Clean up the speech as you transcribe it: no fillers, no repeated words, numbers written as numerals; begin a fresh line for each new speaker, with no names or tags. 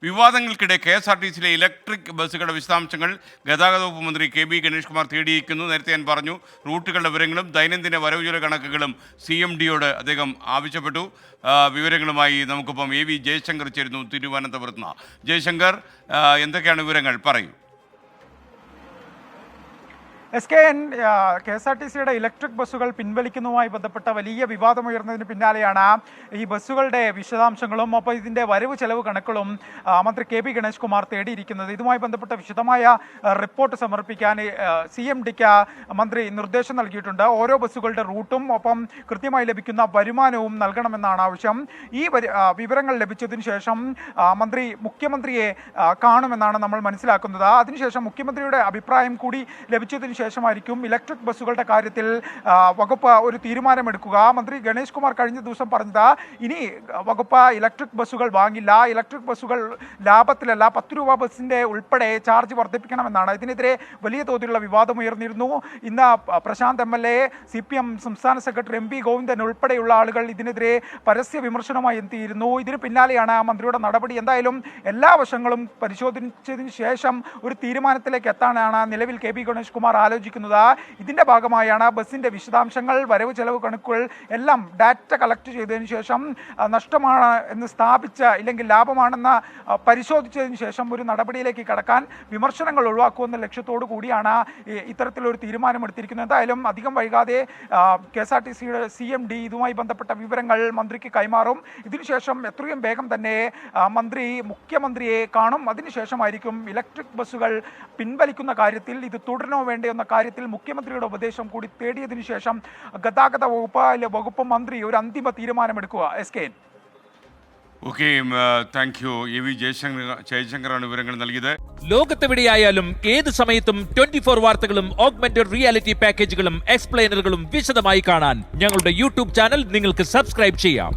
വിവാദങ്ങൾക്കിടെ KSRTCയിലെ electric ബസ്സുകളുടെ വിശദാംശങ്ങൾ ഗതാഗത വകുപ്പ് മന്ത്രി KB ഗണേഷ് കുമാർ തേടിയിരിക്കുന്നു. നേരത്തെ ഞാൻ പറഞ്ഞു, റൂട്ടുകളുടെ വിവരങ്ങളും ദൈനംദിന വരവുചെലവ് കണക്കുകളും CMDയോട് അദ്ദേഹം ആവശ്യപ്പെട്ടു. വിവരങ്ങളുമായി നമുക്കിപ്പം AV ജയശങ്കർ ചേരുന്നു തിരുവനന്തപുരത്ത് നിന്ന്. ജയശങ്കർ, എന്തൊക്കെയാണ് വിവരങ്ങൾ? പറയൂ.
SKN KSRTCയുടെ ഇലക്ട്രിക് ബസ്സുകൾ പിൻവലിക്കുന്നതുമായി ബന്ധപ്പെട്ട വലിയ വിവാദമുയർന്നതിന് പിന്നാലെയാണ് ഈ ബസ്സുകളുടെ വിശദാംശങ്ങളും ഒപ്പം ഇതിൻ്റെ വരവ് ചെലവ് കണക്കുകളും മന്ത്രി KB ഗണേഷ് കുമാർ തേടിയിരിക്കുന്നത്. ഇതുമായി ബന്ധപ്പെട്ട വിശദമായ റിപ്പോർട്ട് സമർപ്പിക്കാൻ CMDക്ക് മന്ത്രി നിർദ്ദേശം നൽകിയിട്ടുണ്ട്. ഓരോ ബസ്സുകളുടെ റൂട്ടും ഒപ്പം കൃത്യമായി ലഭിക്കുന്ന വരുമാനവും നൽകണമെന്നാണ് ആവശ്യം. ഈ വിവരങ്ങൾ ലഭിച്ചതിന് ശേഷം മന്ത്രി മുഖ്യമന്ത്രിയെ കാണുമെന്നാണ് നമ്മൾ മനസ്സിലാക്കുന്നത്. അതിനുശേഷം മുഖ്യമന്ത്രിയുടെ അഭിപ്രായം കൂടി ലഭിച്ചതിന് ശേഷമായിരിക്കും ഇലക്ട്രിക് ബസ്സുകളുടെ കാര്യത്തിൽ വകുപ്പ് ഒരു തീരുമാനമെടുക്കുക. മന്ത്രി ഗണേഷ് കുമാർ കഴിഞ്ഞ ദിവസം പറഞ്ഞത് ഇനി വകുപ്പ് ഇലക്ട്രിക് ബസ്സുകൾ വാങ്ങില്ല, ഇലക്ട്രിക് ബസ്സുകൾ ലാഭത്തിലല്ല, 10 രൂപ ബസ്സിൻ്റെ ഉൾപ്പെടെ ചാർജ് വർദ്ധിപ്പിക്കണമെന്നാണ്. ഇതിനെതിരെ വലിയ തോതിലുള്ള വിവാദം ഉയർന്നിരുന്നു. ഇന്ന് പ്രശാന്ത് MLA, CPM സംസ്ഥാന സെക്രട്ടറി MP ഗോവിന്ദൻ ഉൾപ്പെടെയുള്ള ആളുകൾ ഇതിനെതിരെ പരസ്യ വിമർശനമായി എത്തിയിരുന്നു. ഇതിന് പിന്നാലെയാണ് മന്ത്രിയുടെ നടപടി. എന്തായാലും എല്ലാ വശങ്ങളും പരിശോധിച്ചതിന് ശേഷം ഒരു തീരുമാനത്തിലേക്ക് എത്താനാണ് നിലവിൽ KB ഗണേഷ് കുമാർ ആലോചിക്കുന്നത്. ഇതിന്റെ ഭാഗമായാണ് ബസ്സിന്റെ വിശദാംശങ്ങൾ, വരവ് ചെലവ് കണക്കുകൾ എല്ലാം ഡാറ്റ കളക്ട് ചെയ്തതിനു ശേഷം നഷ്ടമാണ് എന്ന് സ്ഥാപിച്ച് ഇല്ലെങ്കിൽ ലാഭമാണെന്ന് പരിശോധിച്ചതിന് ശേഷം ഒരു നടപടിയിലേക്ക് കടക്കാൻ, വിമർശനങ്ങൾ ഒഴിവാക്കുമെന്ന ലക്ഷ്യത്തോടു കൂടിയാണ് ഇത്തരത്തിലൊരു തീരുമാനമെടുത്തിരിക്കുന്നത്. എന്തായാലും അധികം വൈകാതെ KSRTCയുടെ CMD ഇതുമായി ബന്ധപ്പെട്ട വിവരങ്ങൾ മന്ത്രിക്ക് കൈമാറും. ഇതിനുശേഷം എത്രയും വേഗം തന്നെ മന്ത്രി മുഖ്യമന്ത്രിയെ കാണും. അതിനുശേഷമായിരിക്കും ഇലക്ട്രിക് ബസ്സുകൾ പിൻവലിക്കുന്ന കാര്യത്തിൽ ഇത് തുടരണോ വേണ്ടയോ എന്ന കാര്യത്തിൽ മുഖ്യമന്ത്രിയുടെ ഉപദേശം കൂടി തേടിയതിനു ശേഷം ഗതാഗത വകുപ്പ് മന്ത്രി ഒരു അന്തിമ തീരുമാനമെടുക്കുക. SKN.
Okay, thank you. AV ജയശങ്കറാണ് വിവരങ്ങൾ നൽകിയത്.
ലോകത്തെവിടെയായാലും ഏത് സമയത്തും 24 വാർത്തകളും ഓഗ്മെന്റഡ് റിയാലിറ്റി പാക്കേജുകളും എക്സ്പ്ലെയിനറുകളും വിശദമായി കാണാൻ ഞങ്ങളുടെ YouTube ചാനൽ നിങ്ങൾക്ക് സബ്സ്ക്രൈബ് ചെയ്യാം.